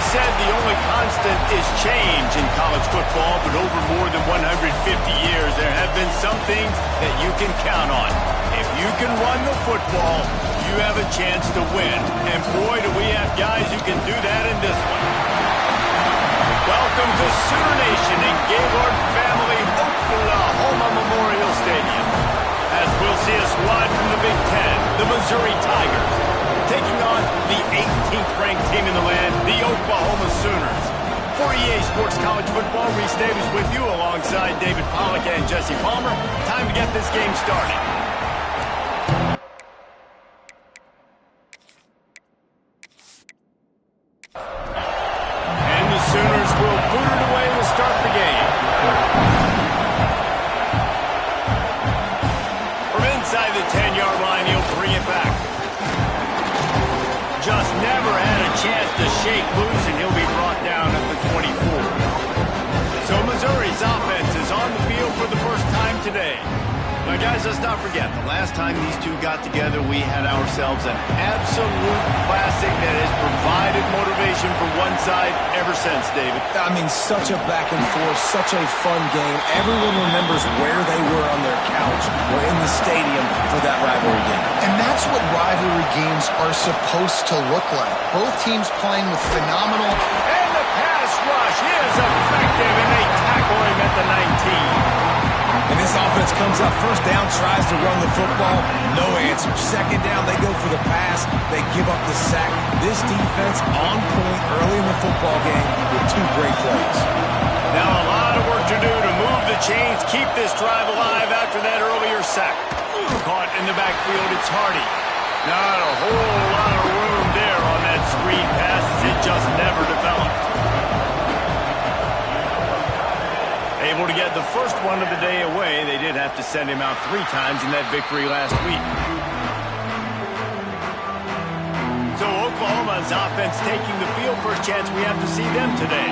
said the only constant is change in college football, but over more than 150 years, there have been some things that you can count on. If you can run the football, you have a chance to win. And boy, do we have guys who can do that in this one. Welcome to Sooner Nation in Gaylord Family Oklahoma Memorial Stadium. As we'll see a squad from the Big Ten, the Missouri Tigers, taking on the 18th ranked team in the land, the Oklahoma Sooners. For EA Sports College Football, Reese Davis with you alongside David Pollack and Jesse Palmer. Time to get this game started. And the Sooners will boot it away to start the game. From inside the 10-yard line, he'll bring it back. Just never had a chance to shake loose, and he'll be brought down at the 24. So Missouri's offense is on the field for the first time today. Now, guys, let's not forget, the last time these two got together, we had ourselves an absolute classic that has provided motivation for one side ever since, David. I mean, such a back and forth, such a fun game. Everyone remembers where they were on their couch or in the stadium for that rivalry game. And that's what rivalry games are supposed to look like. Both teams playing with phenomenal... And the pass rush is effective, and they tackle him at the 19. And this offense comes up first down, tries to run the football, no answer. Second down, they go for the pass, they give up the sack. This defense on point early in the football game with two great plays. Now a lot of work to do to move the chains, keep this drive alive after that earlier sack. Caught in the backfield, it's Hardy. Not a whole lot of room there on that screen pass as it just never developed. Able to get the first one of the day away. They did have to send him out 3 times in that victory last week. So Oklahoma's offense taking the field. First chance we have to see them today.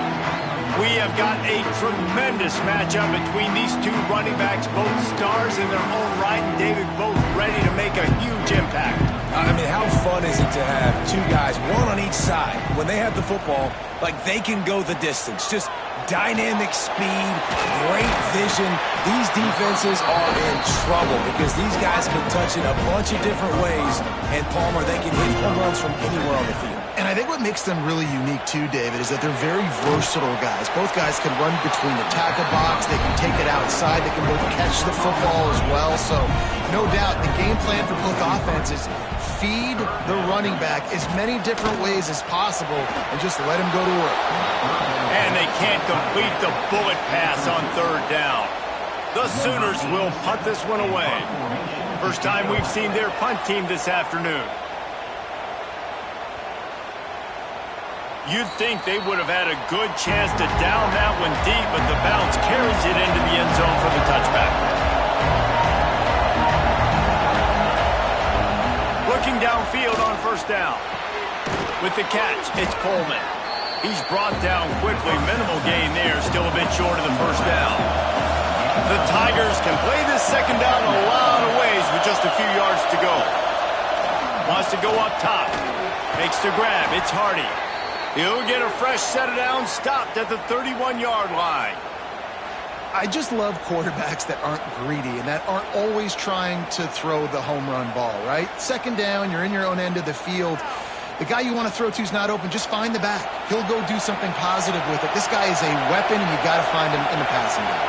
We have got a tremendous matchup between these two running backs, both stars in their own right, and David, both ready to make a huge impact. I mean, how fun is it to have two guys, one on each side, when they have the football, like they can go the distance. Just dynamic speed, great vision. These defenses are in trouble because these guys can touch it a bunch of different ways, and Palmer, they can hit home runs from anywhere on the field. And I think what makes them really unique too, David, is that they're very versatile guys. Both guys can run between the tackle box. They can take it outside. They can both catch the football as well. So no doubt the game plan for both offenses, feed the running back as many different ways as possible and just let him go to work. And they can't complete the bullet pass on 3rd down. The Sooners will punt this one away. First time we've seen their punt team this afternoon. You'd think they would have had a good chance to down that one deep, but the bounce carries it into the end zone for the touchback. Looking downfield on 1st down. With the catch, it's Coleman. He's brought down quickly. Minimal gain there, still a bit short of the 1st down. The Tigers can play this 2nd down a lot of ways with just a few yards to go. Wants to go up top. Makes the grab. It's Hardy. He'll get a fresh set of downs, stopped at the 31-yard line. I just love quarterbacks that aren't greedy and that aren't always trying to throw the home run ball, right? 2nd down, you're in your own end of the field. The guy you want to throw to is not open. Just find the back. He'll go do something positive with it. This guy is a weapon, and you got to find him in the passing game.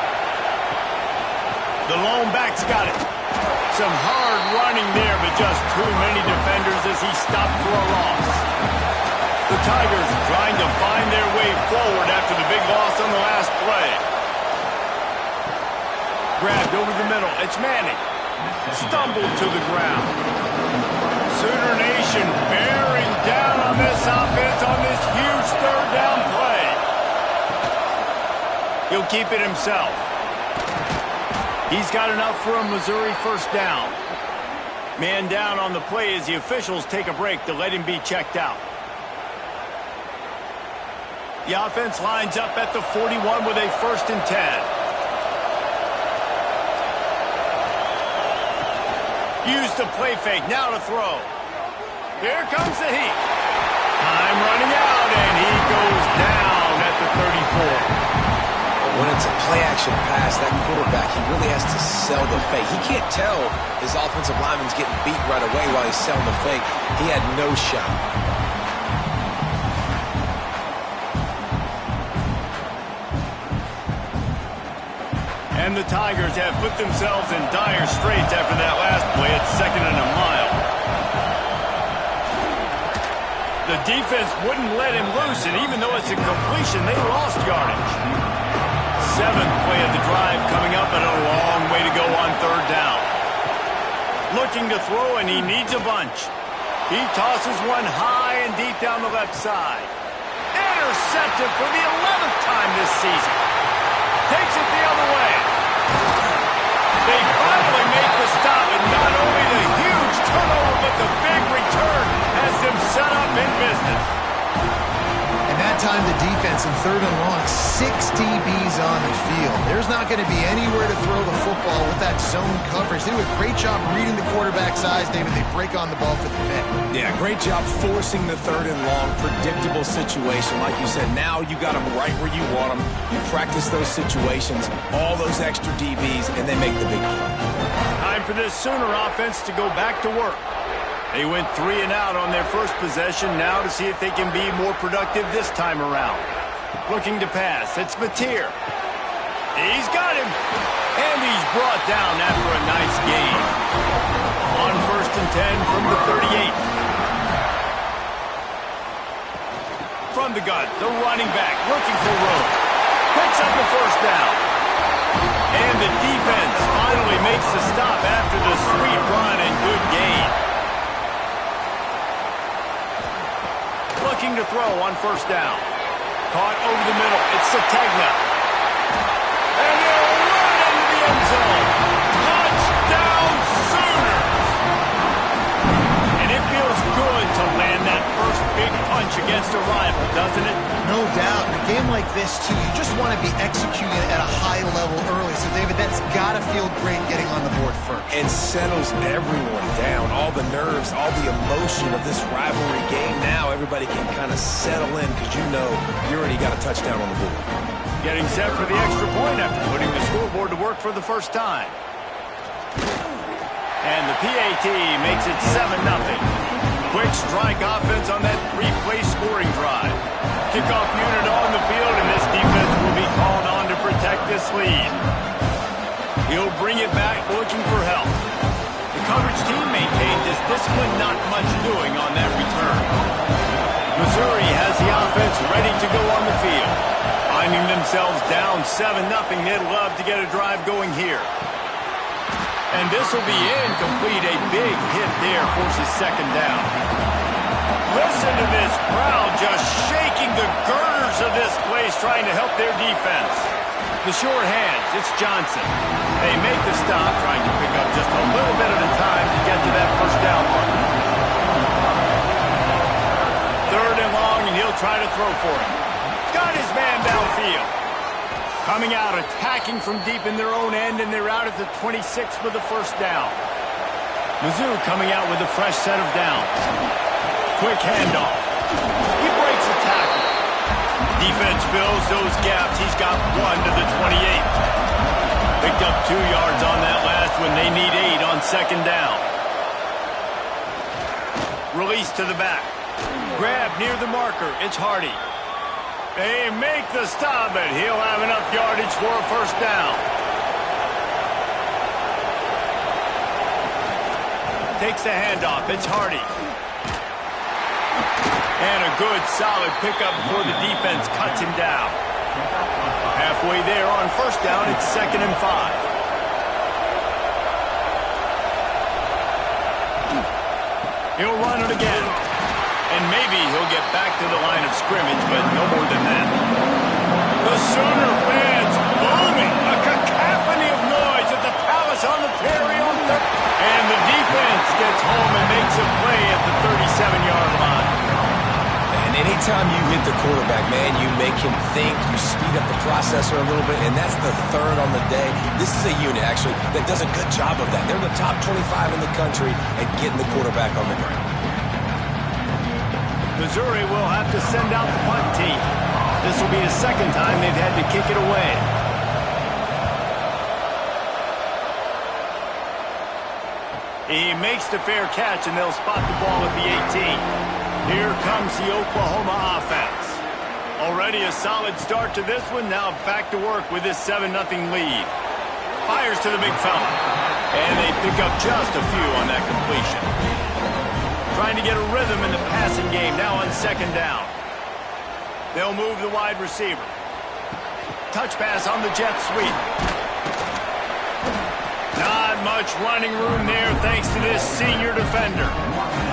The lone back's got it. Some hard running there, but just too many defenders as he stopped for a loss. The Tigers trying to find their way forward after the big loss on the last play. Grabbed over the middle. It's Manning. Stumbled to the ground. Sooner Nation bearing down on this offense on this huge 3rd down play. He'll keep it himself. He's got enough for a Missouri 1st down. Man down on the play as the officials take a break to let him be checked out. The offense lines up at the 41 with a 1st and 10. Use the play fake, now to throw. Here comes the heat. Time running out, and he goes down at the 34. When it's a play-action pass, that quarterback, he really has to sell the fake. He can't tell his offensive lineman's getting beat right away while he's selling the fake. He had no shot. And the Tigers have put themselves in dire straits after that last play at 2nd and a mile. The defense wouldn't let him loose, and even though it's a completion, they lost yardage. 7th play of the drive coming up, and a long way to go on 3rd down. Looking to throw, and he needs a bunch. He tosses one high and deep down the left side. Intercepted for the 11th time this season. Takes it the other way. They finally make the stop, and not only the huge turnover, but the big return has them set up in business. And that time the defense in 3rd and long, 6 DBs on the field. There's not going to be anywhere to throw the football with that zone coverage. They do a great job reading the quarterback's eyes, David. They break on the ball for the pick. Yeah, great job forcing the 3rd and long, predictable situation. Like you said, now you got them right where you want them. You practice those situations, all those extra DBs, and they make the big play. Time for this Sooner offense to go back to work. They went 3 and out on their first possession, now to see if they can be more productive this time around. Looking to pass, it's Mateer. He's got him, and he's brought down after a nice gain. On 1st and 10 from the 38. From the gun, the running back looking for room. Picks up the 1st down. And the defense finally makes the stop after the sweet run and good gain. Looking to throw on 1st down. Caught over the middle. It's Sategna. And they'll run into the end zone. Touchdown Sooners! And it feels good to land that first big punch against a rival, doesn't it? No doubt. In a game like this, too, you just want to be executing at a high level early. So, David, that's got to feel great getting on the board first. And settles everyone down. All the nerves, all the emotion of this rivalry game. Now everybody can kind of settle in because you know you already got a touchdown on the board. Getting set for the extra point after putting the scoreboard to work for the first time. And the PAT makes it 7-0. Quick strike offense on that 3-play scoring drive. Kickoff unit on the field, and this defense will be called on to protect this lead. He'll bring it back looking for help. The coverage team maintains his discipline, not much doing on that return. Missouri has the offense ready to go on the field. Finding themselves down 7-0, they'd love to get a drive going here. And this will be incomplete. A big hit there forces 2nd down. Listen to this crowd just shaking the girders of this place, trying to help their defense. The short hands, it's Johnson. They make the stop, trying to pick up just a little bit at a time to get to that 1st down mark. 3rd and long, and he'll try to throw for it. Got his man downfield. Coming out, attacking from deep in their own end, and they're out at the 26 for the 1st down. Mizzou coming out with a fresh set of downs. Quick handoff. He breaks the tackle. Defense fills those gaps. He's got 1 to the 28. Picked up 2 yards on that last when they need 8 on 2nd down. Release to the back. Grab near the marker. It's Hardy. They make the stop, and he'll have enough yardage for a 1st down. Takes the handoff. It's Hardy. And a good, solid pickup before the defense cuts him down. Halfway there on 1st down, it's 2nd and 5. He'll run it again. And maybe he'll get back to the line of scrimmage, but no more than that. The Sooner fans booming. A cacophony of noise at the Palace on the Prairie on 3rd. And the defense gets home and makes a play at the 37-yard line. And anytime you hit the quarterback, man, you make him think, you speed up the processor a little bit, and that's the 3rd on the day. This is a unit, actually, that does a good job of that. They're the top 25 in the country at getting the quarterback on the ground. Missouri will have to send out the punt team. This will be the second time they've had to kick it away. He makes the fair catch, and they'll spot the ball at the 18. Here comes the Oklahoma offense. Already a solid start to this one. Now back to work with this 7-0 lead. Fires to the big fella. And they pick up just a few on that completion. Trying to get a rhythm in the passing game now on second down. They'll move the wide receiver. Touch pass on the jet sweep. Not much running room there thanks to this senior defender.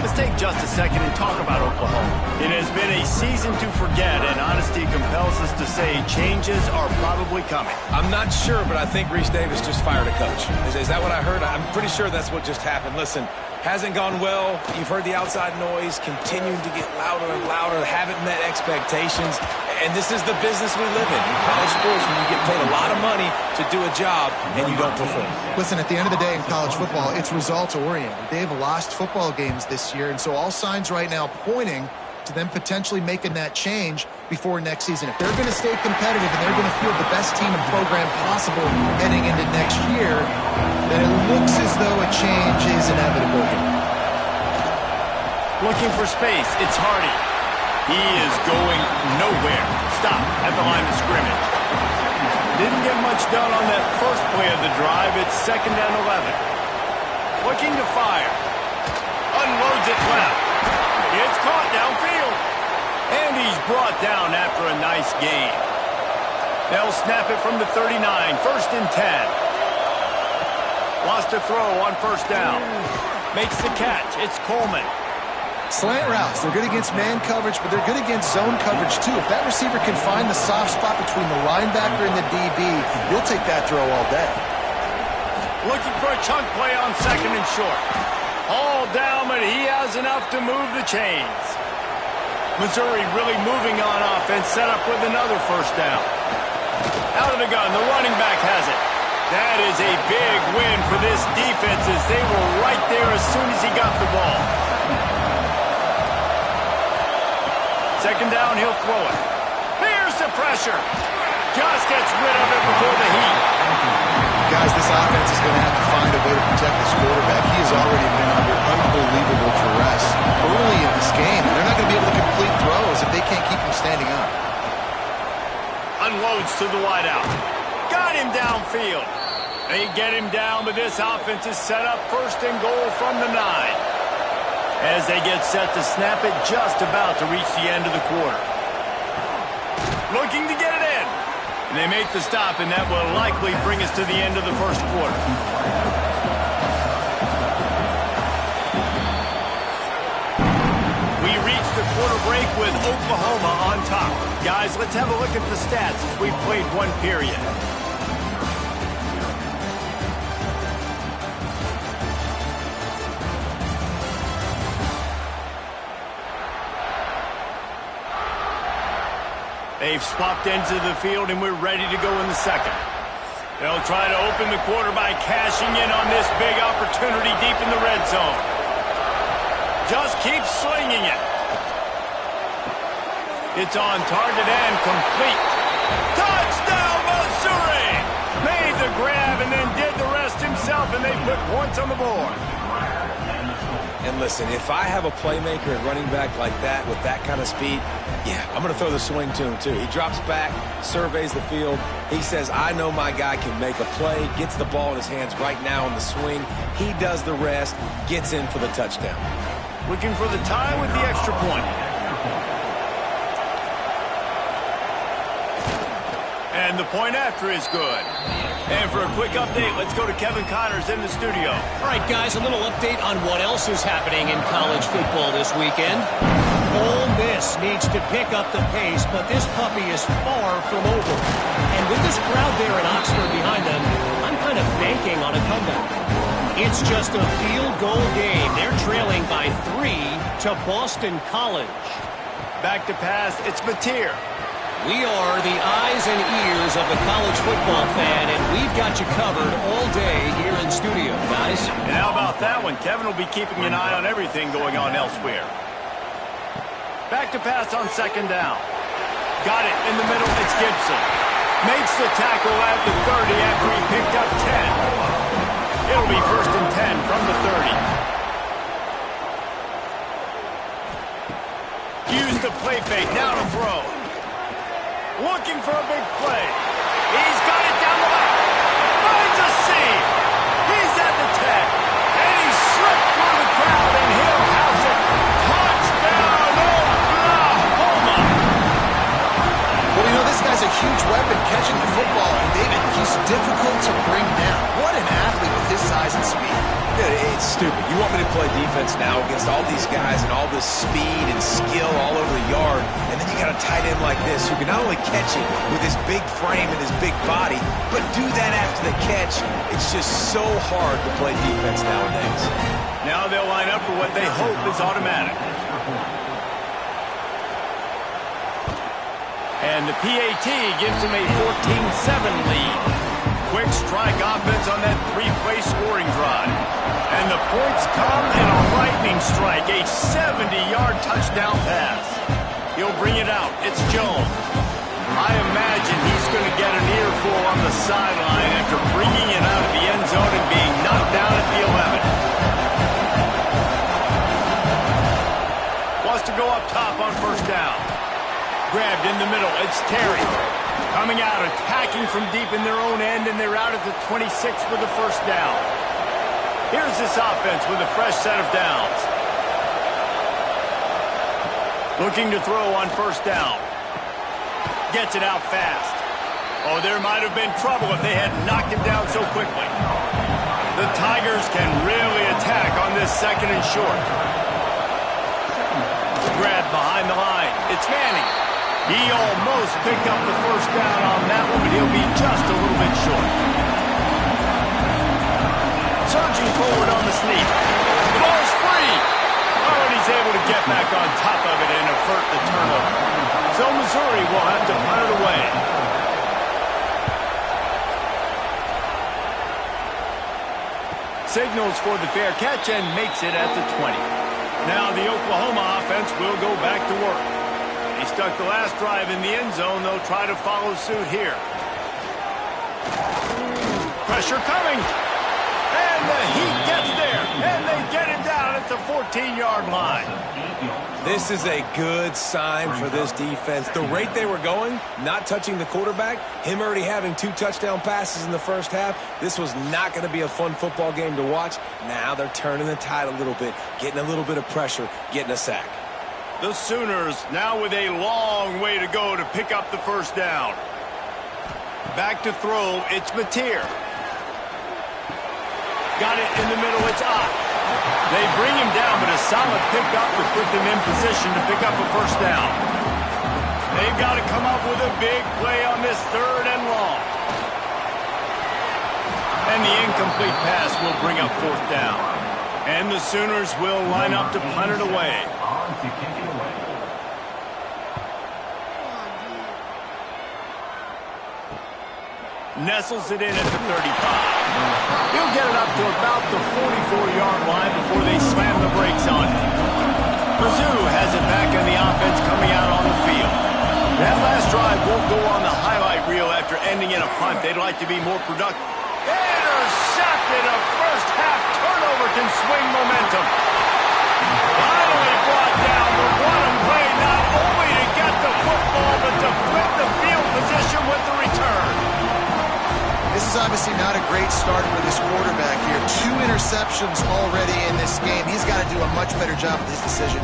Let's take just a second and talk about Oklahoma. It has been a season to forget, and honesty compels us to say changes are probably coming. I'm not sure, but I think Reese Davis just fired a coach. Is that what I heard? I'm pretty sure that's what just happened. Listen, hasn't gone well. You've heard the outside noise, continuing to get louder and louder, haven't met expectations. And this is the business we live in college sports, when you get paid a lot of money to do a job and you don't perform. Listen, at the end of the day in college football, it's results-oriented. They've lost football games this year, and so all signs right now pointing to them potentially making that change before next season. If they're going to stay competitive and they're going to field the best team and program possible heading into next year, then it looks as though a change is inevitable. Looking for space, it's Hardy. He is going nowhere. Stop at the line of scrimmage. Didn't get much done on that first play of the drive. It's 2nd and 11. Looking to fire. Unloads it left. It's caught downfield. And he's brought down after a nice gain. They'll snap it from the 39. 1st and 10. Lost a throw on 1st down. Makes the catch. It's Coleman. Slant routes, they're good against man coverage, but they're good against zone coverage too. If that receiver can find the soft spot between the linebacker and the DB, you'll take that throw all day. Looking for a chunk play on 2nd and short. All down, but he has enough to move the chains. Missouri really moving on offense, set up with another 1st down. Out of the gun, the running back has it. That is a big win for this defense, as they were right there as soon as he got the ball. 2nd down, he'll throw it. Here's the pressure. Just gets rid of it before the heat. Guys, this offense is going to have to find a way to protect this quarterback. He has already been under unbelievable duress early in this game. They're not going to be able to complete throws if they can't keep him standing up. Unloads to the wideout. Got him downfield. They get him down, but this offense is set up 1st and goal from the 9. As they get set to snap it, just about to reach the end of the quarter. Looking to get it in. And they make the stop, and that will likely bring us to the end of the 1st quarter. We reach the quarter break with Oklahoma on top. Guys, let's have a look at the stats as we've played one period. They've swapped ends of the field, and we're ready to go in the 2nd. They'll try to open the quarter by cashing in on this big opportunity deep in the red zone. Just keep slinging it. It's on target and complete. Touchdown, Missouri! Made the grab and then did the rest himself, and they put points on the board. And listen, if I have a playmaker at running back like that with that kind of speed, yeah, I'm going to throw the swing to him too. He drops back, surveys the field. He says, I know my guy can make a play, gets the ball in his hands right now on the swing. He does the rest, gets in for the touchdown. Looking for the tie with the extra point. And the point after is good. And for a quick update, let's go to Kevin Connors in the studio. All right, guys, a little update on what else is happening in college football this weekend. Ole Miss needs to pick up the pace, but this puppy is far from over. And with this crowd there in Oxford behind them, I'm kind of banking on a comeback. It's just a field goal game. They're trailing by 3 to Boston College. Back to pass, it's Mateer. We are the eyes and ears of the college football fan, and we've got you covered all day here in studio, guys. And how about that one? Kevin will be keeping an eye on everything going on elsewhere. Back to pass on second down. Got it in the middle. It's Gibson. Makes the tackle at the 30 after he picked up 10. It'll be 1st and 10 from the 30. Use the play fake. Now to throw. Looking for a big play. He's got it down the left. Finds a seam. He's at the 10. And he slipped through the crowd, and he'll house it. Touchdown, Oklahoma! Well, you know, this guy's a huge weapon catching the football, and David, he's difficult to bring down. What an athlete with his size and speed. It's stupid. You want me to play defense now against all these guys and all this speed and skill all over the yard, and then you got a tight end like this who can not only catch it with his big frame and his big body, but do that after the catch. It's just so hard to play defense nowadays. Now they'll line up for what they hope is automatic. And the PAT gives them a 14-7 lead. Quick strike offense on that three-play scoring drive. And the points come in a lightning strike, a 70-yard touchdown pass. He'll bring it out. It's Jones. I imagine he's going to get an earful on the sideline after bringing it out of the end zone and being knocked down at the 11. Wants to go up top on 1st down. Grabbed in the middle. It's Terry. Coming out, attacking from deep in their own end, and they're out at the 26 for the 1st down. Here's this offense with a fresh set of downs. Looking to throw on 1st down. Gets it out fast. Oh, there might have been trouble if they had knocked him down so quickly. The Tigers can really attack on this 2nd and short. Grab behind the line. It's Manning. He almost picked up the 1st down on that one, but he'll be just a little bit short. Surging forward on the sneak. The ball's free. Oh, and he's able to get back on top of it and avert the turnover. So Missouri will have to punt it away. Signals for the fair catch and makes it at the 20. Now the Oklahoma offense will go back to work. They stuck the last drive in the end zone. They'll try to follow suit here. Pressure coming. And the Heat gets there. And they get it down at the 14-yard line. This is a good sign for this defense. The rate they were going, not touching the quarterback, him already having 2 touchdown passes in the 1st half, this was not going to be a fun football game to watch. Now they're turning the tide a little bit, getting a little bit of pressure, getting a sack. The Sooners now with a long way to go to pick up the 1st down. Back to throw, it's Mateer. Got it in the middle, it's Ott. They bring him down, but a solid pickup to put them in position to pick up a 1st down. They've got to come up with a big play on this 3rd and long. And the incomplete pass will bring up 4th down. And the Sooners will line up to punt it away. Nestles it in at the 35. He'll get it up to about the 44-yard line before they slam the brakes on it. Mizzou has it back in the offense coming out on the field. That last drive won't go on the highlight reel after ending in a punt. They'd like to be more productive. Intercepted. A 1st half turnover can swing momentum. Finally brought down, but what a play not only to get the football, but to flip the field position with the return. This is obviously not a great start for this quarterback here. 2 interceptions already in this game. He's got to do a much better job with his decision.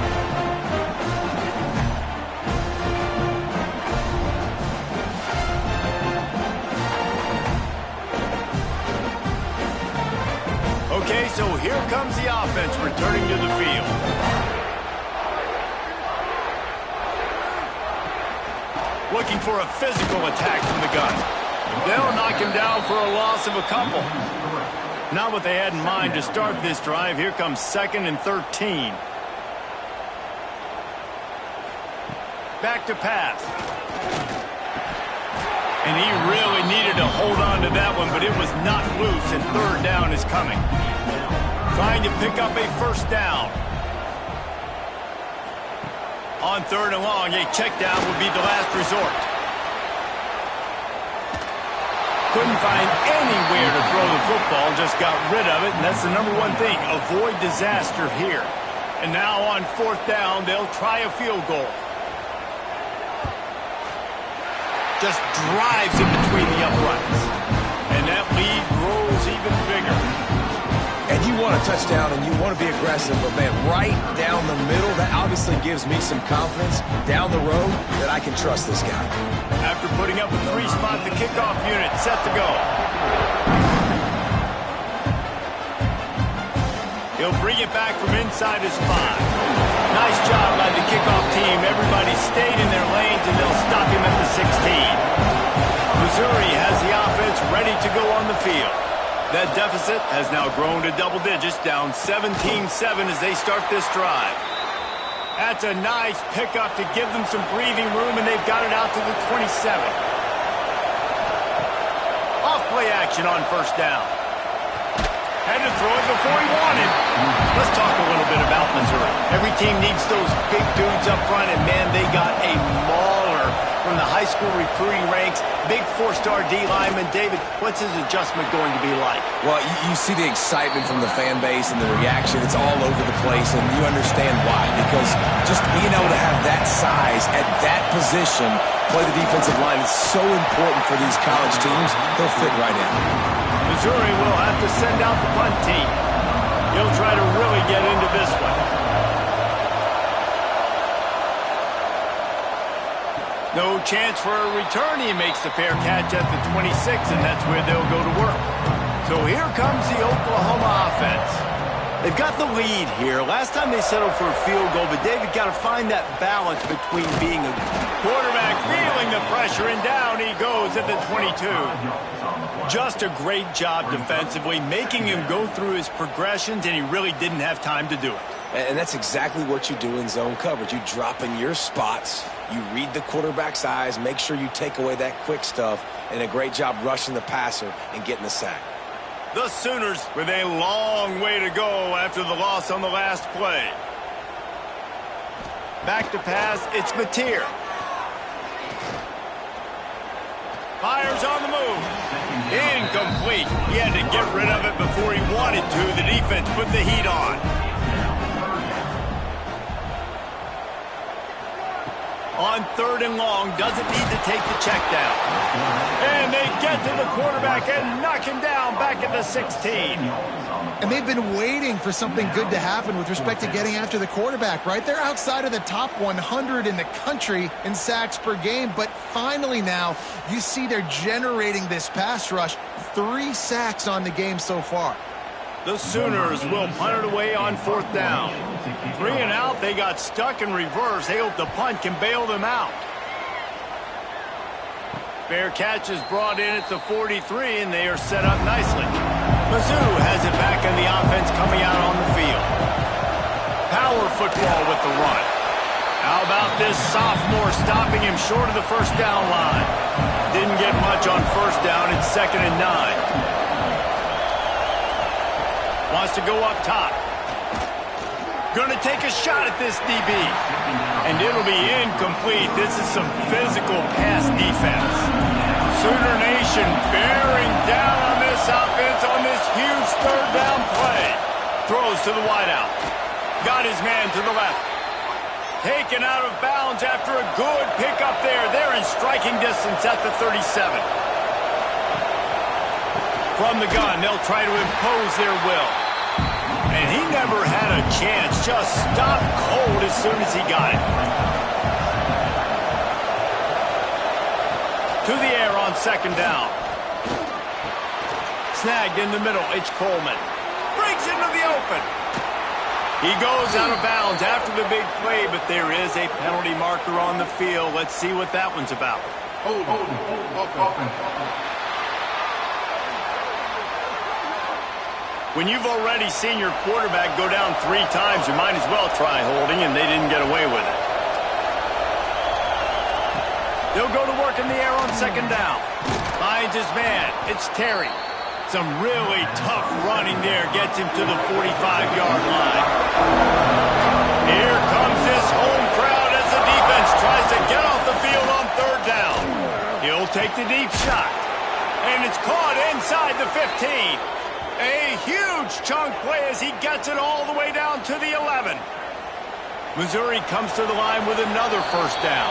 Okay, so here comes the offense returning to the field. Looking for a physical attack from the gun. They'll knock him down for a loss of a couple. Not what they had in mind to start this drive. Here comes 2nd and 13. Back to pass. And he really needed to hold on to that one, but it was not loose, and 3rd down is coming. Trying to pick up a 1st down. On 3rd and long, a check down would be the last resort. Couldn't find anywhere to throw the football, just got rid of it, and that's the number one thing. Avoid disaster here. And now on 4th down, they'll try a field goal. Just drives it between the uprights. And that lead grows even bigger. And you want a touchdown and you want to be aggressive, but man, right down the middle, that obviously gives me some confidence down the road that I can trust this guy. After putting up a 3-spot, the kickoff unit set to go. He'll bring it back from inside his 5. Nice job by the kickoff team. Everybody stayed in their lanes, and they'll stop him at the 16. Missouri has the offense ready to go on the field. That deficit has now grown to double digits, down 17-7 as they start this drive. That's a nice pickup to give them some breathing room, and they've got it out to the 27. Off play action on 1st down. Had to throw it before he wanted. Let's talk a little bit about Missouri. Every team needs those big dudes up front, and man, they got a mauler from the high school recruiting ranks. Big 4-star D lineman. David, what's his adjustment going to be like? Well, you see the excitement from the fan base and the reaction. It's all over the place, and you understand why. Because just being able to have that size at that position, play the defensive line, is so important for these college teams. They'll fit right in. Missouri will have to send out the punt team. He'll try to really get into this one. No chance for a return. He makes the fair catch at the 26, and that's where they'll go to work. So here comes the Oklahoma offense. They've got the lead here. Last time they settled for a field goal, but David got to find that balance between being a quarterback, feeling the pressure, and down he goes at the 22. Just a great job defensively, making him go through his progressions, and he really didn't have time to do it. And that's exactly what you do in zone coverage. You drop in your spots, you read the quarterback's eyes, make sure you take away that quick stuff, and a great job rushing the passer and getting the sack. The Sooners with a long way to go after the loss on the last play. Back to pass, it's Mateer. Fires on the move. Incomplete. He had to get rid of it before he wanted to. The defense put the heat on. On 3rd and long, doesn't need to take the check down. And they get to the quarterback and knock him down back at the 16. And they've been waiting for something good to happen with respect to getting after the quarterback, right? They're outside of the top 100 in the country in sacks per game, but finally now you see they're generating this pass rush. 3 sacks on the game so far. The Sooners will punt it away on 4th down. 3 and out, they got stuck in reverse. They hope the punt can bail them out. Fair catch is brought in at the 43, and they are set up nicely. Mizzou has it back in the offense coming out on the field. Power football with the run. How about this sophomore stopping him short of the 1st down line? Didn't get much on 1st down. It's 2nd and 9. Wants to go up top. Going to take a shot at this DB. And it'll be incomplete. This is some physical pass defense. Sooner Nation bearing down on this offense on this huge 3rd down play. Throws to the wideout. Got his man to the left. Taken out of bounds after a good pickup there. They're in striking distance at the 37. From the gun, they'll try to impose their will. And he never had a chance. Just stopped cold as soon as he got it. To the air on 2nd down. Snagged in the middle. It's Coleman. Breaks into the open. He goes out of bounds after the big play, but there is a penalty marker on the field. Let's see what that one's about. When you've already seen your quarterback go down 3 times, you might as well try holding, and they didn't get away with it. They'll go to work in the air on 2nd down. Finds his man. It's Terry. Some really tough running there gets him to the 45-yard line. Here comes this home crowd as the tries to get off the field on third down. He'll take the deep shot. And it's caught inside the 15. A huge chunk play as he gets it all the way down to the 11. Missouri comes to the line with another first down.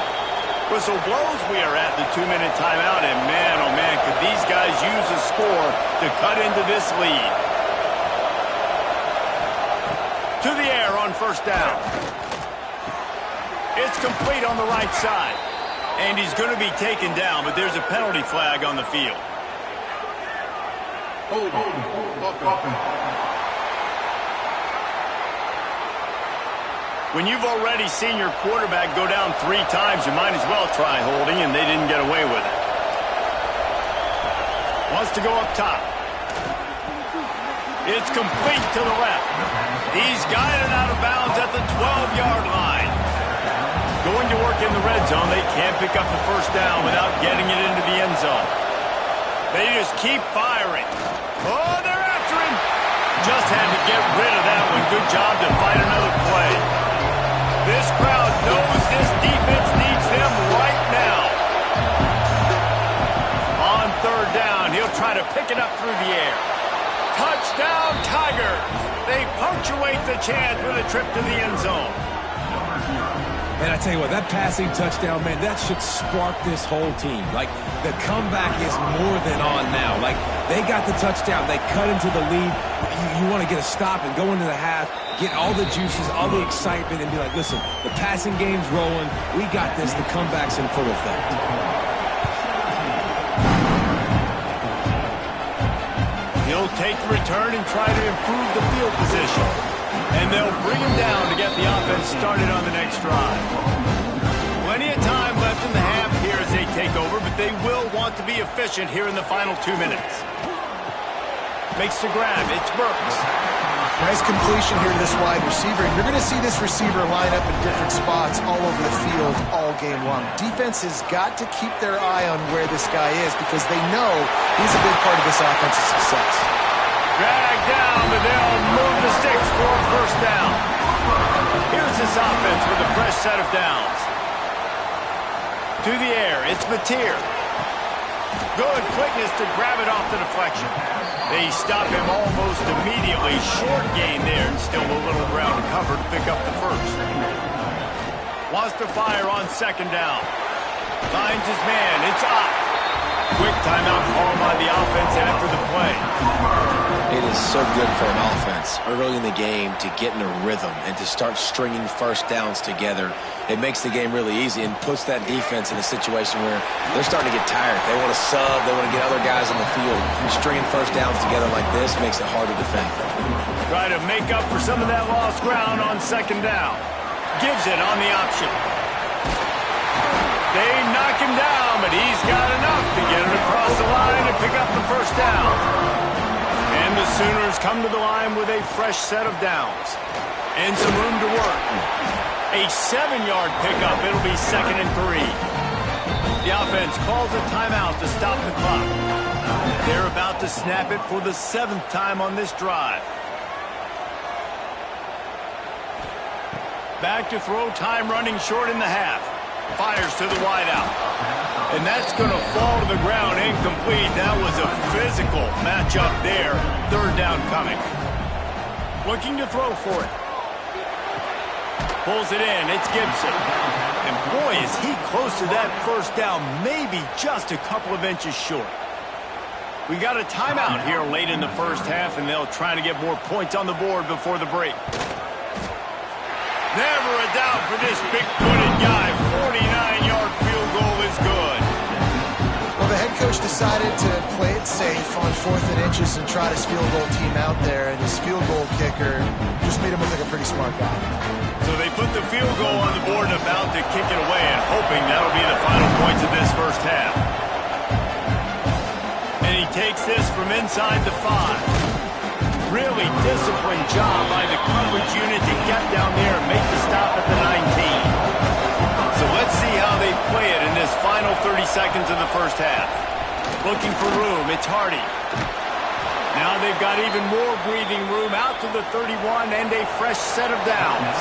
Whistle blows, we are at the 2-minute timeout, and man, oh man, could these guys use a score to cut into this lead. To the air on first down. It's complete on the right side. And he's going to be taken down, but there's a penalty flag on the field. When you've already seen your quarterback go down 3 times, you might as well try holding, and they didn't get away with it. Wants to go up top. It's complete to the left. He's guided out of bounds at the 12-yard line. Going to work in the red zone, they can't pick up the first down without getting it into the end zone. They just keep firing. Oh, they're after him. Just had to get rid of that one. Good job to fight another play. This crowd knows this defense needs them right now. On third down, he'll try to pick it up through the air. Touchdown, Tigers. They punctuate the chance with a trip to the end zone. And I tell you what, that passing touchdown, man, that should spark this whole team. Like, the comeback is more than on now. Like, they got the touchdown. They cut into the lead. You want to get a stop and go into the half, get all the juices, all the excitement, and be like, listen, the passing game's rolling. We got this. The comeback's in full effect. He'll take the return and try to improve the field position. And they'll bring him down to get the offense started on the next drive. Plenty of time left in the half here as they take over, but they will want to be efficient here in the final 2 minutes. Makes the grab. It's Burks. Nice completion here to this wide receiver. And you're going to see this receiver line up in different spots all over the field all game long. Defense has got to keep their eye on where this guy is because they know he's a big part of this offensive success. Drag down, but they'll move the sticks for a first down. Here's this offense with a fresh set of downs. To the air, it's Mateer. Good quickness to grab it off the deflection. They stop him almost immediately. Short gain there, and still a little ground to cover to pick up the first. Wants to fire on second down. Finds his man, it's up. Quick timeout call by the offense after the play. It is so good for an offense early in the game to get in a rhythm and to start stringing first downs together. It makes the game really easy and puts that defense in a situation where they're starting to get tired. They want to sub. They want to get other guys on the field. Stringing first downs together like this makes it hard to defend. Try to make up for some of that lost ground on second down. Gives it on the option. They knock him down, but he's got enough to get it across the line and pick up the first down. And the Sooners come to the line with a fresh set of downs. And some room to work. A 7-yard pickup. It'll be 2nd and 3. The offense calls a timeout to stop the clock. They're about to snap it for the 7th time on this drive. Back to throw, time running short in the half. Fires to the wideout. And that's going to fall to the ground incomplete. That was a physical matchup there. Third down coming. Looking to throw for it. Pulls it in. It's Gibson. And boy, is he close to that first down. Maybe just a couple of inches short. We got a timeout here late in the first half, and they'll try to get more points on the board before the break. Never a doubt for this big-footed guy. 49-yard field goal is good. Well, the head coach decided to play it safe on 4th and inches and try his field goal team out there, and his field goal kicker just made him look like a pretty smart guy. So they put the field goal on the board and about to kick it away, and hoping that'll be the final points of this first half. And he takes this from inside the 5. Really disciplined job by the coverage unit to get down there and make the stop at the 19. So let's see how they play it in this final 30 seconds of the first half. Looking for room, it's Hardy. Now they've got even more breathing room out to the 31 and a fresh set of downs.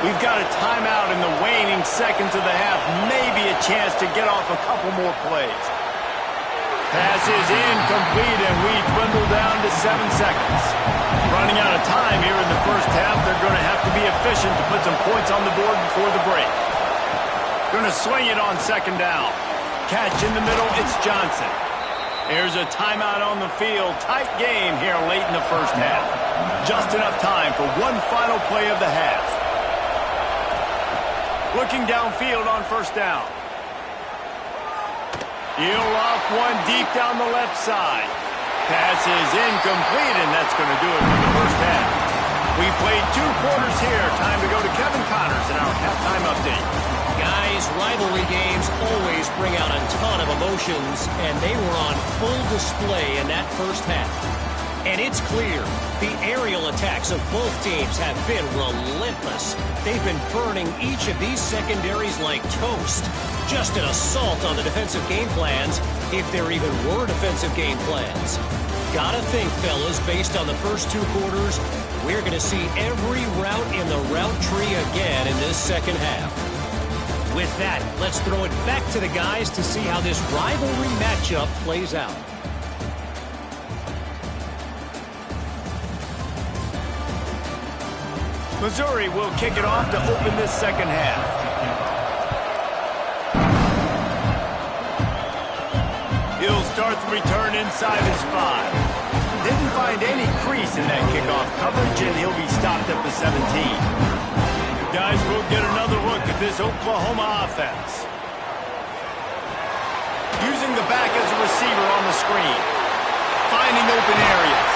We've got a timeout in the waning seconds of the half. Maybe a chance to get off a couple more plays. Pass is incomplete, and we dwindle down to 7 seconds. Running out of time here in the first half. They're going to have to be efficient to put some points on the board before the break. Going to swing it on second down. Catch in the middle, it's Johnson. There's a timeout on the field. Tight game here late in the first half. Just enough time for one final play of the half. Looking downfield on first down. He'll off one deep down the left side. Pass is incomplete, and that's going to do it for the first half. We played 2 quarters here. Time to go to Kevin Connors in our halftime update. Guys, rivalry games always bring out a ton of emotions, and they were on full display in that first half. And it's clear, the aerial attacks of both teams have been relentless. They've been burning each of these secondaries like toast. Just an assault on the defensive game plans, if there even were defensive game plans. Gotta think, fellas, based on the first 2 quarters, we're going to see every route in the route tree again in this second half. With that, let's throw it back to the guys to see how this rivalry matchup plays out. Missouri will kick it off to open this second half. He'll start the return inside his 5. Didn't find any crease in that kickoff coverage, and he'll be stopped at the 17. Guys, we'll get another look at this Oklahoma offense. Using the back as a receiver on the screen. Finding open areas.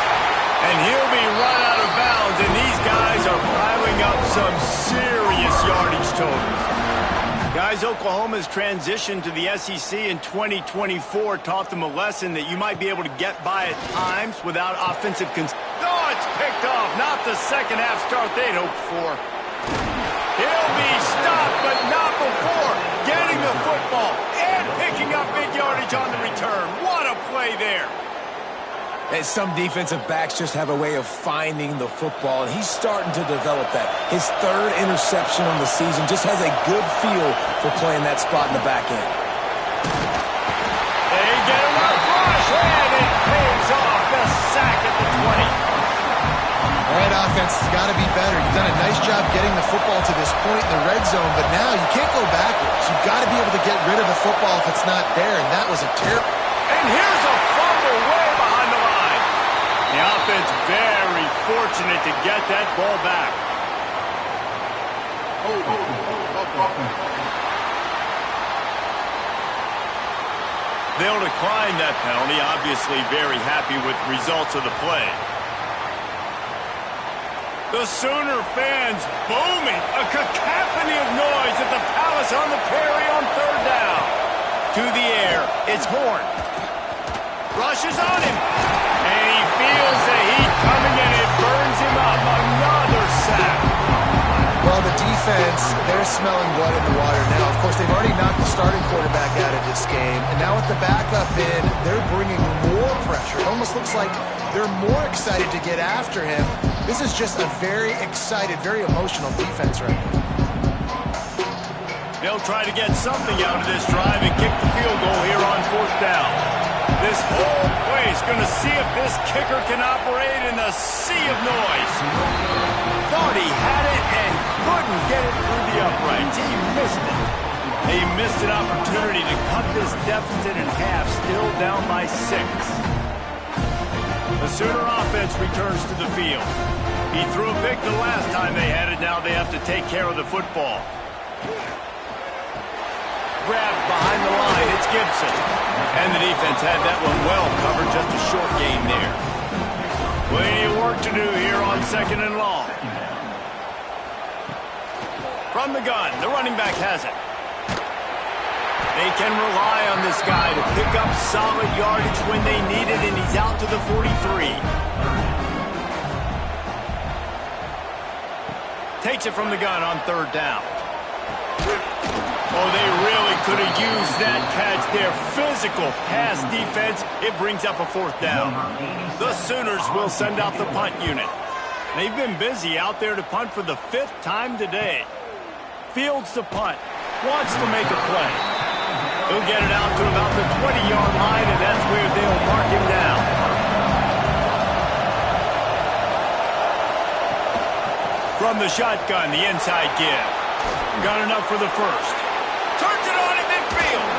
And he'll be run out of bounds, and these guys are piling up some serious yardage totals. Guys, Oklahoma's transition to the SEC in 2024 taught them a lesson that you might be able to get by at times without offensive Oh, it's picked off. Not the second half start they'd hoped for. He'll be stopped, but not before getting the football and picking up big yardage on the return. What a play there. And some defensive backs just have a way of finding the football, and he's starting to develop that. His 3rd interception on the season, just has a good feel for playing that spot in the back end. They get him a rush, and it pays off. The sack at the 20. All right, offense has got to be better. You've done a nice job getting the football to this point in the red zone, but now you can't go backwards. You've got to be able to get rid of the football if it's not there, and that was a terrible. And here's a fumble way behind the line. The offense very fortunate to get that ball back. They'll decline that penalty, obviously very happy with the results of the play. The Sooner fans booming, a cacophony of noise at the Palace on the Prairie on 3rd down. To the air, it's Horn. Rushes on him, and he feels the heat coming, and it burns him up. Another sack. Well, the defense, they're smelling blood in the water now. Of course, they've already knocked the starting quarterback out of this game, and now with the backup in, they're bringing more pressure. It almost looks like they're more excited to get after him. This is just a very excited, very emotional defense right now. They'll try to get something out of this drive and kick the field goal here on 4th down. This whole place going to see if this kicker can operate in a sea of noise. Thought he had it and couldn't get it through the uprights. He missed it. He missed an opportunity to cut this deficit in half, still down by 6. The Sooner offense returns to the field. He threw a pick the last time they had it. Now they have to take care of the football. Grabbed behind the line, it's Gibson. And the defense had that one well covered, just a short gain there. Plenty of work to do here on 2nd and long. From the gun, the running back has it. They can rely on this guy to pick up solid yardage when they need it, and he's out to the 43. Takes it from the gun on 3rd down. Oh, they really could have used that catch there. Physical pass defense. It brings up a 4th down. The Sooners will send out the punt unit. They've been busy out there to punt for the 5th time today. fields the punt. Wants to make a play. He'll get it out to about the 20-yard line, and that's where they'll mark him down. From the shotgun, the inside give. Got enough for the first. Turns it on in midfield.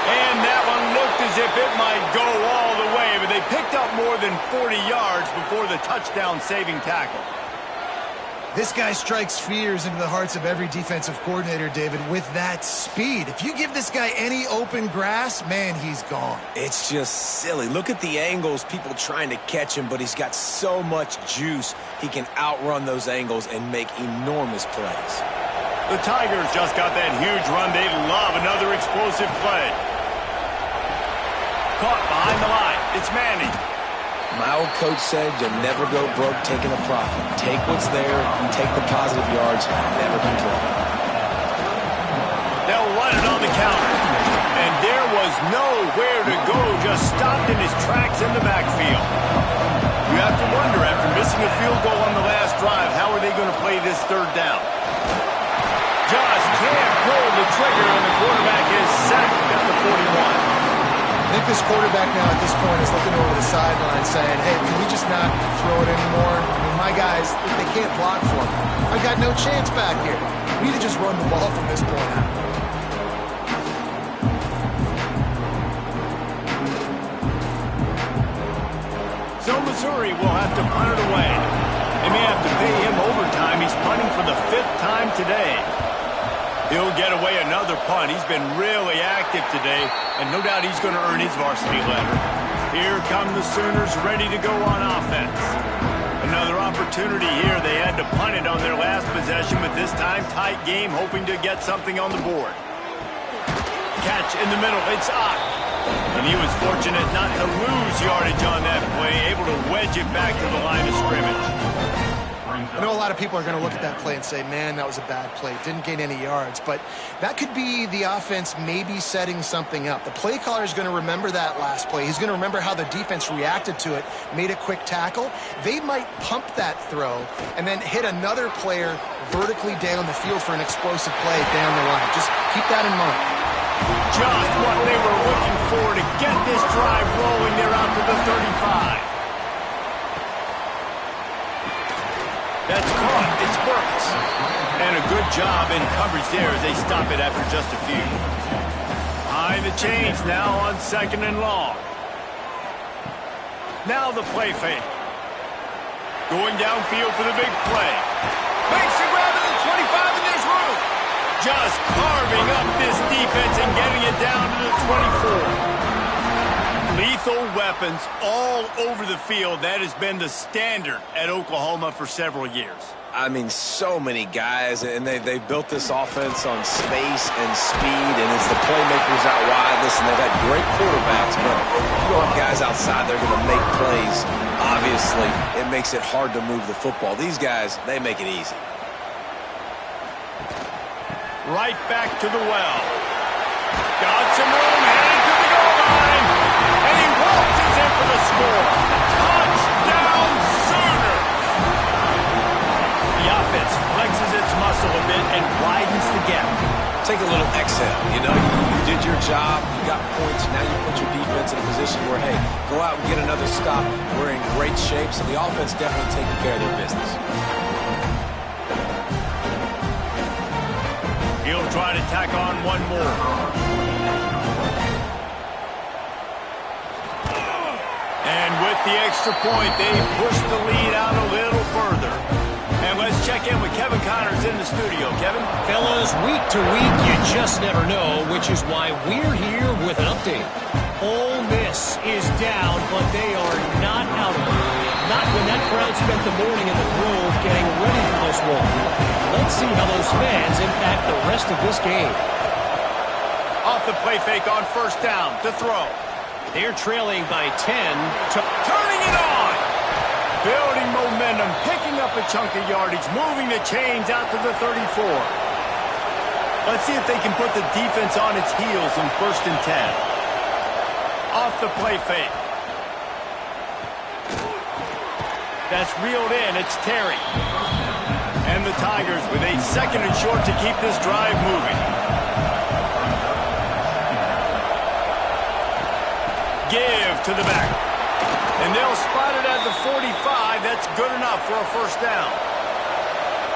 And that one looked as if it might go all the way, but they picked up more than 40 yards before the touchdown-saving tackle. This guy strikes fears into the hearts of every defensive coordinator, David, with that speed. If you give this guy any open grass, man, he's gone. It's just silly. Look at the angles, people trying to catch him, but he's got so much juice. He can outrun those angles and make enormous plays. The Tigers just got that huge run. They love another explosive play. Caught behind the line. It's Manning. My old coach said you'll never go broke taking a profit. Take what's there and take the positive yards. Never complain. They'll run it on the counter. And there was nowhere to go. Just stopped in his tracks in the backfield. You have to wonder, after missing a field goal on the last drive, how are they going to play this third down? Just can't pull the trigger, and the quarterback is sacked at the 41. I think this quarterback now at this point is looking over the sideline saying, hey, can we just not throw it anymore? I mean, my guys, they can't block for me. I've got no chance back here. We need to just run the ball from this point out. So Missouri will have to punt it away. They may have to pay him overtime. He's punting for the 5th time today. He'll get away another punt. He's been really active today, and no doubt he's going to earn his varsity letter. Here come the Sooners ready to go on offense. Another opportunity here. They had to punt it on their last possession, but this time tight game, hoping to get something on the board. Catch in the middle. It's Ott. And he was fortunate not to lose yardage on that play, able to wedge it back to the line of scrimmage. I know a lot of people are going to look at that play and say, man, that was a bad play. Didn't gain any yards. But that could be the offense maybe setting something up. The play caller is going to remember that last play. He's going to remember how the defense reacted to it, made a quick tackle. They might pump that throw and then hit another player vertically down the field for an explosive play down the line. Just keep that in mind. Just what they were looking for to get this drive rolling. They're out to the 35. That's caught. It's Burks. And a good job in coverage there as they stop it after just a few. High the chains now on 2nd and long. Now the play fake. Going downfield for the big play. Makes the grab at the 25, and there's room. Just carving up this defense and getting it down to the 24. Lethal weapons all over the field. That has been the standard at Oklahoma for several years. I mean, so many guys, and they built this offense on space and speed, and it's the playmakers out wide. Listen, they've had great quarterbacks, but if you don't have guys outside, they're going to make plays. Obviously, it makes it hard to move the football. These guys, they make it easy. Right back to the well. Got some room, heading to the goal line. And he waltzes in for the score. Touchdown, Sooners! The offense flexes its muscle a bit and widens the gap. Take a little exhale. You know, you did your job. You got points. Now you put your defense in a position where, hey, go out and get another stop. We're in great shape, so the offense definitely taking care of their business. He'll try to tack on one more. And with the extra point, they push the lead out a little further. And let's check in with Kevin Connors in the studio. Kevin? Fellas, week to week, you just never know, which is why we're here with an update. Ole Miss is down, but they are not out of it. Not when that crowd spent the morning in the Grove getting ready for this one. Let's see how those fans impact the rest of this game. Off the play fake on 1st down to throw. They're trailing by 10. Turning it on. Building momentum, picking up a chunk of yardage, moving the chains out to the 34. Let's see if they can put the defense on its heels in 1st and 10. Off the play fake. That's reeled in. It's Terry. And the Tigers with a 2nd and short to keep this drive moving. Give to the back. And they'll spot it at the 45. That's good enough for a first down.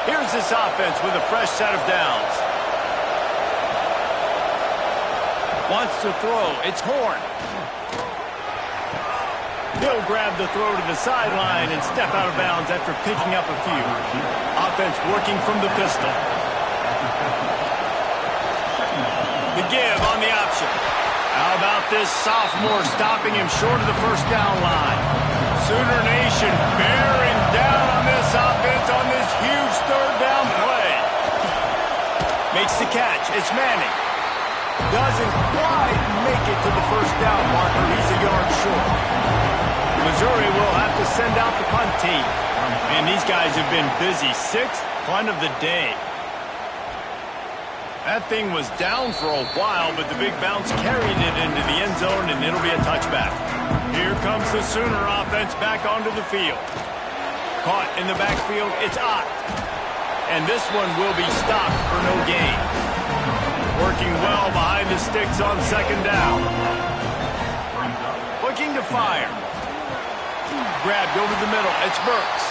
Here's this offense with a fresh set of downs. Wants to throw. It's Horn. He'll grab the throw to the sideline and step out of bounds after picking up a few. Offense working from the pistol. The give on the option. How about this sophomore stopping him short of the first down line? Sooner Nation bearing down on this offense on this huge 3rd down play. Makes the catch. It's Manning. Doesn't quite make it to the first down marker. He's a yard short. Missouri will have to send out the punt team. And these guys have been busy. 6th punt of the day. That thing was down for a while, but the big bounce carried it into the end zone, and it'll be a touchback. Here comes the Sooner offense back onto the field. Caught in the backfield, it's Ott. And this one will be stopped for no gain. Working well behind the sticks on 2nd down. Looking to fire. Grabbed over the middle, it's Burks.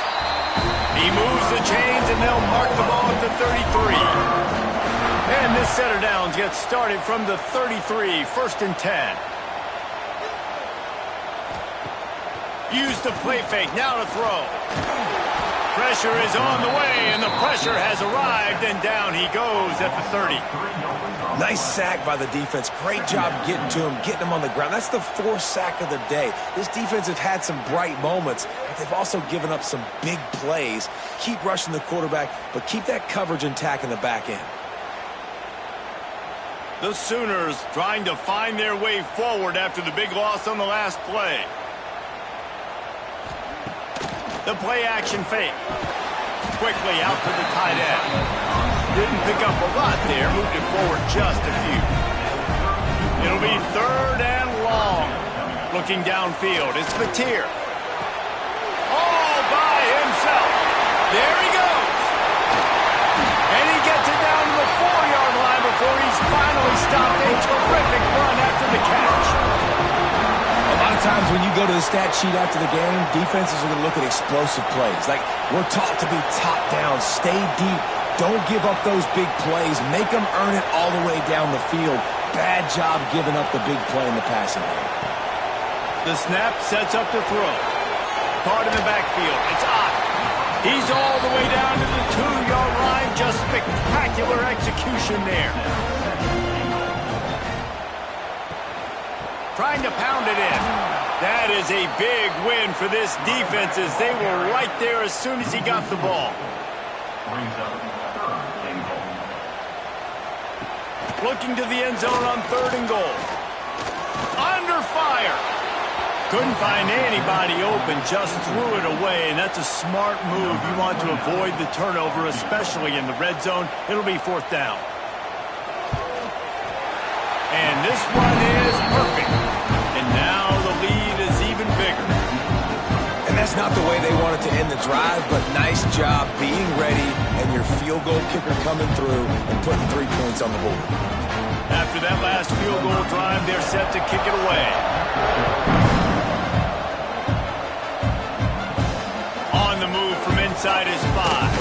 He moves the chains, and they'll mark the ball at the 33. And this set of downs gets started from the 33, 1st and 10. Use the play fake, now to throw. Pressure is on the way, and the pressure has arrived, and down he goes at the 30. Nice sack by the defense. Great job getting to him, getting him on the ground. That's the 4th sack of the day. This defense has had some bright moments, but they've also given up some big plays. Keep rushing the quarterback, but keep that coverage intact in the back end. The Sooners trying to find their way forward after the big loss on the last play. The play action fake. Quickly out to the tight end. Didn't pick up a lot there. Moved it forward just a few. It'll be 3rd and long. Looking downfield. It's Mateer. All by himself. There he goes. And he gets it down to the 4-yard line before he's finally stopped. A terrific run after the catch. A lot of times when you go to the stat sheet after the game, defenses are going to look at explosive plays. Like, we're taught to be top down, stay deep, don't give up those big plays, make them earn it all the way down the field. Bad job giving up the big play in the passing game. The snap sets up the throw. Caught in the backfield. It's Ott. He's all the way down to the 2-yard line. Just spectacular execution there. Trying to pound it in. That is a big win for this defense as they were right there as soon as he got the ball. Looking to the end zone on 3rd and goal. Under fire. Couldn't find anybody open, just threw it away, and that's a smart move. You want to avoid the turnover, especially in the red zone. It'll be 4th down. And this one is perfect. And now the lead is even bigger. And that's not the way they wanted to end the drive, but nice job being ready and your field goal kicker coming through and putting 3 points on the board. After that last field goal drive, they're set to kick it away. On the move from inside his 5.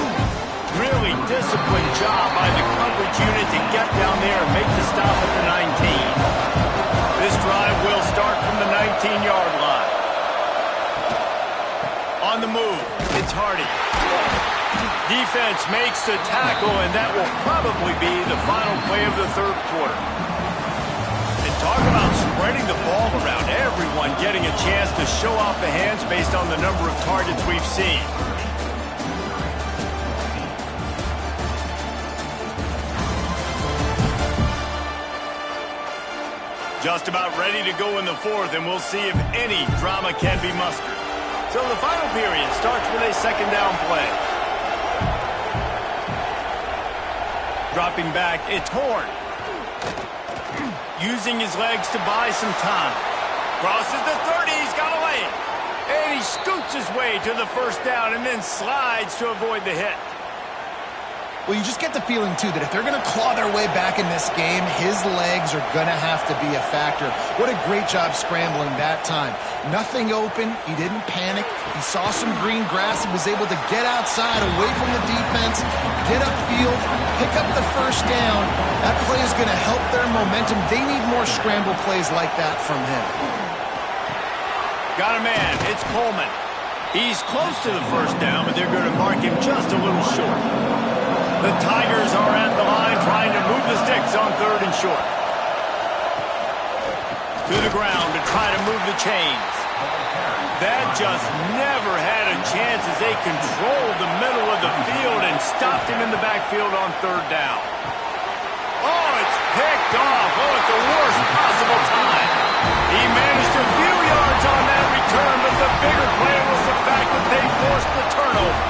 Really disciplined job by the coverage unit to get down there and make the stop at the 19. This drive will start from the 19-yard line. On the move, it's Hardy. Defense makes the tackle, and that will probably be the final play of the 3rd quarter. And talk about spreading the ball around. Everyone getting a chance to show off the hands based on the number of targets we've seen. Just about ready to go in the 4th, and we'll see if any drama can be mustered. So the final period starts with a 2nd down play. Dropping back, it's Horn. Using his legs to buy some time. Crosses the 30, he's got a lane. And he scoots his way to the 1st down and then slides to avoid the hit. Well, you just get the feeling, too, that if they're going to claw their way back in this game, his legs are going to have to be a factor. What a great job scrambling that time. Nothing open. He didn't panic. He saw some green grass. He was able to get outside, away from the defense, get upfield, pick up the first down. That play is going to help their momentum. They need more scramble plays like that from him. Got a man. It's Coleman. He's close to the first down, but they're going to mark him just a little short. The Tigers are at the line trying to move the sticks on 3rd and short. To the ground to try to move the chains. That just never had a chance as they controlled the middle of the field and stopped him in the backfield on 3rd down. Oh, it's picked off. Oh, at the worst possible time. He managed a few yards on that return, but the bigger play was the fact that they forced the turnover.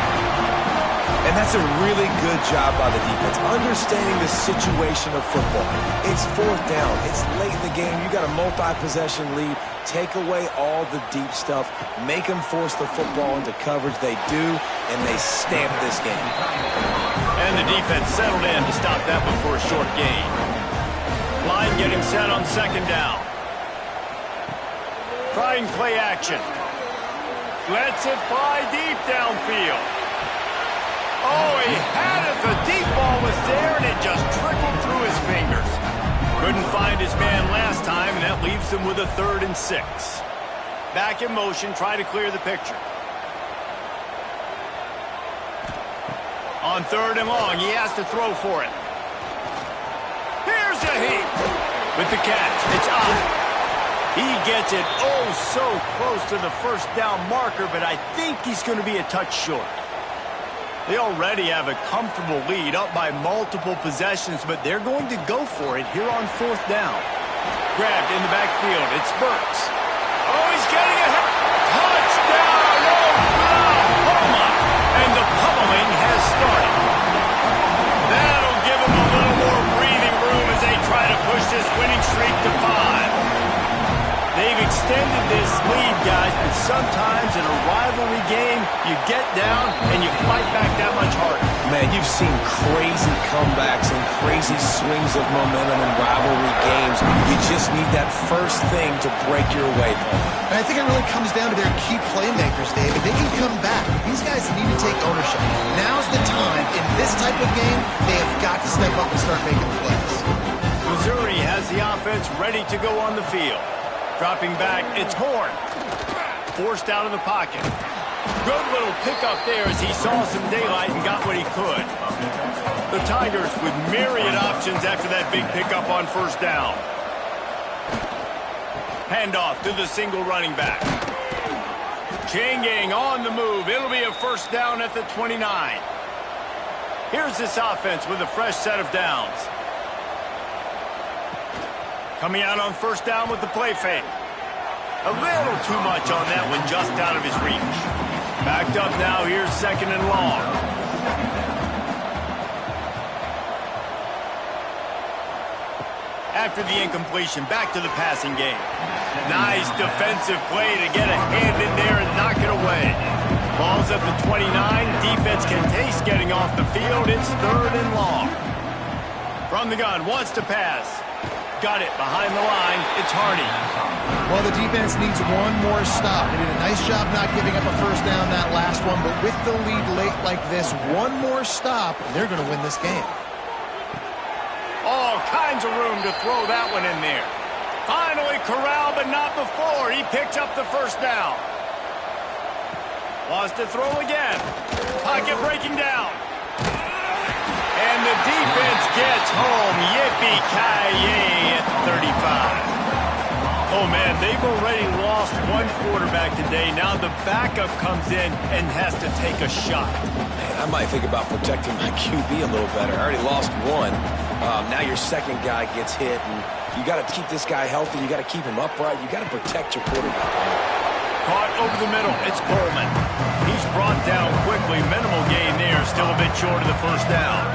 And that's a really good job by the defense, understanding the situation of football. It's 4th down. It's late in the game. You got a multi-possession lead. Take away all the deep stuff. Make them force the football into coverage. They do, and they stamp this game. And the defense settled in to stop that one for a short gain. Line getting set on 2nd down. Trying play action. Lets it fly deep downfield. Oh, he had it. The deep ball was there, and it just trickled through his fingers. Couldn't find his man last time, and that leaves him with a 3rd and 6. Back in motion, try to clear the picture. On 3rd and long, he has to throw for it. Here's a heat. With the catch, it's up. He gets it oh so close to the first down marker, but I think he's going to be a touch short. They already have a comfortable lead, up by multiple possessions, but they're going to go for it here on 4th down. Grabbed in the backfield. It's Burks. Oh, he's getting a touchdown! Oklahoma! And the pummeling has started. That'll give him a little more breathing room as they try to push this winning streak to 5. They've extended this lead, guys, but sometimes in a rivalry game, you get down and you fight back that much harder. Man, you've seen crazy comebacks and crazy swings of momentum in rivalry games. You just need that first thing to break your way, Paul. And I think it really comes down to their key playmakers, David. They can come back. These guys need to take ownership. Now's the time. In this type of game, they have got to step up and start making plays. Missouri has the offense ready to go on the field. Dropping back, it's Horn. Forced out of the pocket. Good little pickup there as he saw some daylight and got what he could. The Tigers with myriad options after that big pickup on 1st down. Handoff to the single running back. Changing on the move. It'll be a 1st down at the 29. Here's this offense with a fresh set of downs. Coming out on 1st down with the play fake. A little too much on that one, just out of his reach. Backed up now, here's 2nd and long. After the incompletion, back to the passing game. Nice defensive play to get a hand in there and knock it away. Ball's at the 29. Defense can taste getting off the field. It's 3rd and long. From the gun, wants to pass. Got it behind the line. It's Hardy. Well, the defense needs one more stop. They did a nice job not giving up a 1st down that last one, but with the lead late like this, one more stop, and they're going to win this game. All kinds of room to throw that one in there. Finally corralled, but not before. He picks up the 1st down. Wants to throw again. Pocket breaking down. And the defense gets home. Yippee-ki-yay at the 35. Oh, man, they've already lost one quarterback today. Now the backup comes in and has to take a shot. Man, I might think about protecting my QB a little better. I already lost one. Now your second guy gets hit, and you got to keep this guy healthy. You got to keep him upright. You got to protect your quarterback, man. Caught over the middle. It's Coleman. He's brought down quickly. Minimal gain there. Still a bit short of the 1st down.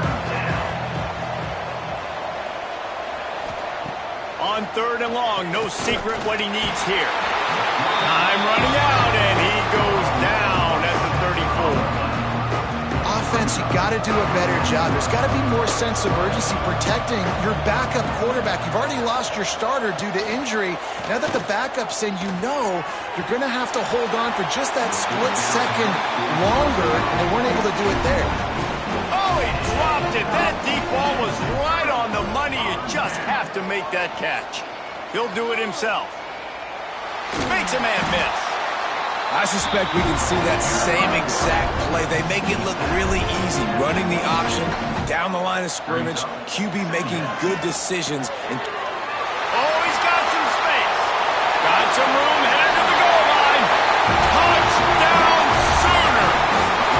On 3rd and long, no secret what he needs here. Time running out, and he goes down at the 34. defense, you got to do a better job. There's got to be more sense of urgency protecting your backup quarterback. You've already lost your starter due to injury. Now that the backup's in, you know you're going to have to hold on for just that split second longer, and they weren't able to do it there. Oh, he dropped it. That deep ball was right on the money. You just have to make that catch. He'll do it himself. Makes a man miss. I suspect we can see that same exact play. They make it look really easy, running the option down the line of scrimmage, QB making good decisions. Oh, he's got some space. Got some room, headed to the goal line. Touchdown Sooner.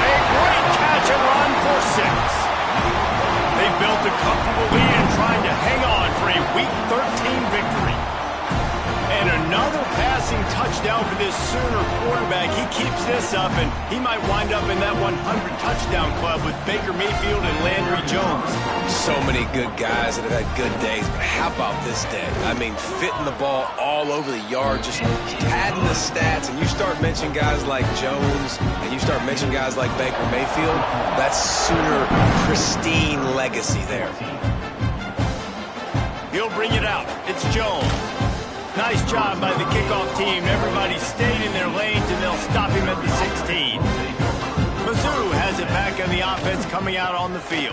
A great catch and run for 6. They built a comfortable lead and trying to hang on for a Week 13 victory. And another passing touchdown for this Sooner quarterback. He keeps this up, and he might wind up in that 100-touchdown club with Baker Mayfield and Landry Jones. So many good guys that have had good days, but how about this day? I mean, fitting the ball all over the yard, just padding the stats, and you start mentioning guys like Jones, and you start mentioning guys like Baker Mayfield, that's Sooner pristine legacy there. He'll bring it out. It's Jones. Nice job by the kickoff team. Everybody stayed in their lanes, and they'll stop him at the 16. Mizzou has it back on the offense coming out on the field.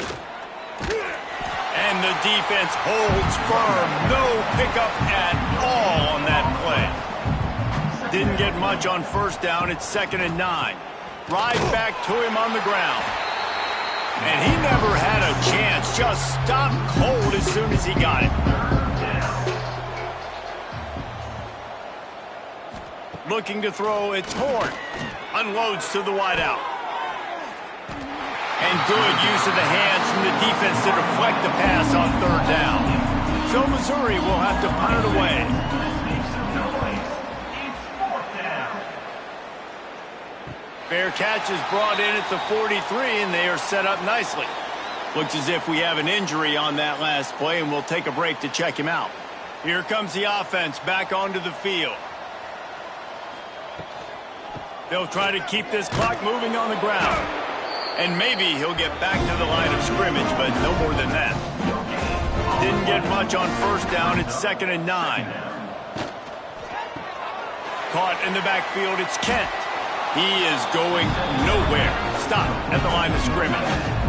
And the defense holds firm. No pickup at all on that play. Didn't get much on first down. It's 2nd and 9. Right back to him on the ground. And he never had a chance. Just stopped cold as soon as he got it. Looking to throw, it's Horn. Unloads to the wideout. And good use of the hands from the defense to deflect the pass on 3rd down. So Missouri will have to punt it away. Fair catch is brought in at the 43, and they are set up nicely. Looks as if we have an injury on that last play, and we'll take a break to check him out. Here comes the offense back onto the field. They'll try to keep this clock moving on the ground. And maybe he'll get back to the line of scrimmage, but no more than that. Didn't get much on first down. It's 2nd and 9. Caught in the backfield. It's Kent. He is going nowhere. Stop at the line of scrimmage.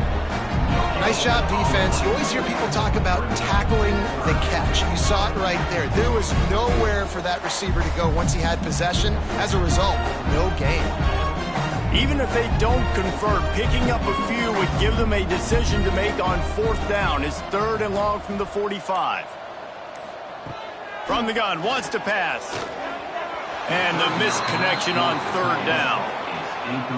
Nice job, defense. You always hear people talk about tackling the catch. You saw it right there. There was nowhere for that receiver to go once he had possession. As a result, no gain. Even if they don't convert, picking up a few would give them a decision to make on 4th down. It's 3rd and long from the 45. From the gun, wants to pass. And the misconnection on 3rd down.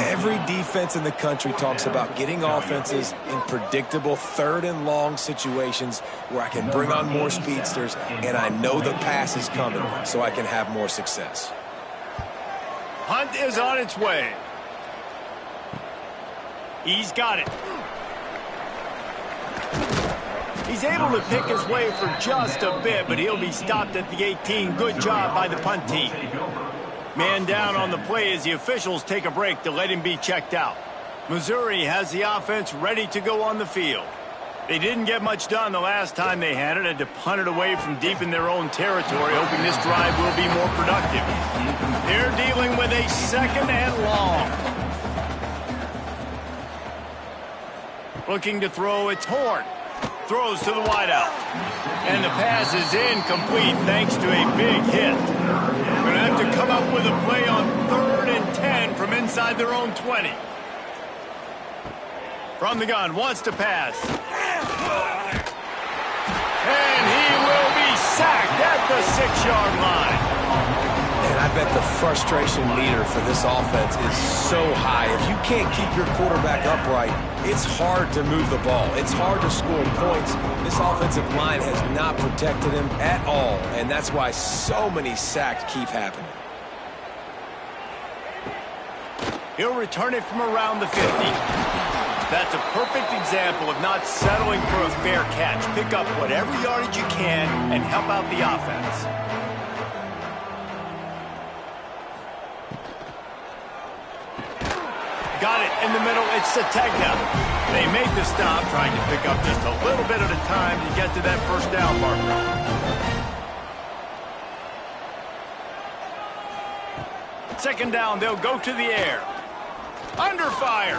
Every defense in the country talks about getting offenses in predictable 3rd and long situations where I can bring on more speedsters and I know the pass is coming so I can have more success. Hunt is on its way. He's got it. He's able to pick his way for just a bit, but he'll be stopped at the 18. Good job by the punt team. Man down on the play as the officials take a break to let him be checked out. Missouri has the offense ready to go on the field. They didn't get much done the last time they had it. Had to punt it away from deep in their own territory, hoping this drive will be more productive. They're dealing with a 2nd and long. Looking to throw, it's Horn. Throws to the wideout. And the pass is incomplete thanks to a big hit. Going to have to come up with a play on 3rd and 10 from inside their own 20. From the gun, wants to pass. And he will be sacked at the 6-yard line. And I bet the frustration meter for this offense is so high. If you can't keep your quarterback upright, it's hard to move the ball. It's hard to score points. This offensive line has not protected him at all, and that's why so many sacks keep happening. He'll return it from around the 50. That's a perfect example of not settling for a fair catch. Pick up whatever yardage you can and help out the offense. got it in the middle. It's Sategna. They make the stop, trying to pick up just a little bit at a time to get to that first down marker. Second down, they'll go to the air. Under fire.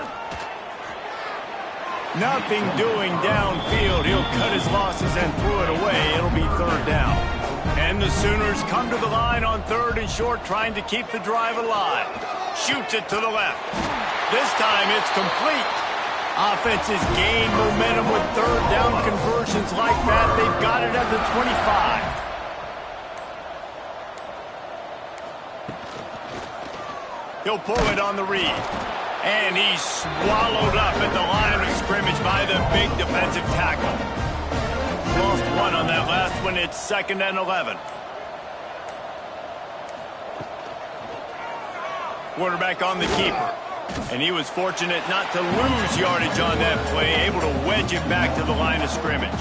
Nothing doing downfield. He'll cut his losses and throw it away. It'll be third down. And the Sooners come to the line on third and short, trying to keep the drive alive. Shoots it to the left. This time it's complete. Offenses gain momentum with third down conversions like that. They've got it at the 25. He'll pull it on the read. And he's swallowed up at the line of scrimmage by the big defensive tackle. Lost one on that last one. It's 2nd and 11. Quarterback on the keeper. And he was fortunate not to lose yardage on that play, able to wedge it back to the line of scrimmage.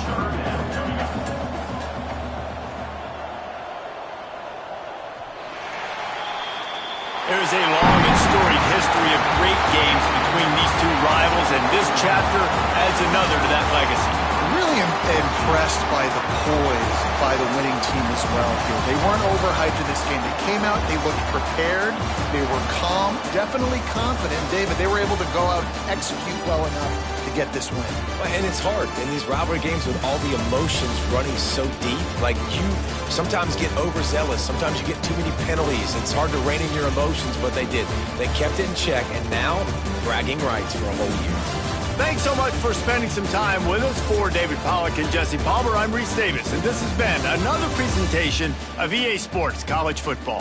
There is a long and storied history of great games between these two rivals, and this chapter adds another to that legacy. Really impressed by the poise by the winning team as well here. They weren't overhyped in this game. They came out, they looked prepared, they were calm, definitely confident. David, they were able to go out and execute well enough to get this win. And it's hard in these rivalry games with all the emotions running so deep. Like, you sometimes get overzealous. Sometimes you get too many penalties. It's hard to rein in your emotions, but they did. They kept it in check, and now bragging rights for a whole year. Thanks so much for spending some time with us. For David Pollack and Jesse Palmer, I'm Reese Davis, and this has been another presentation of EA Sports College Football.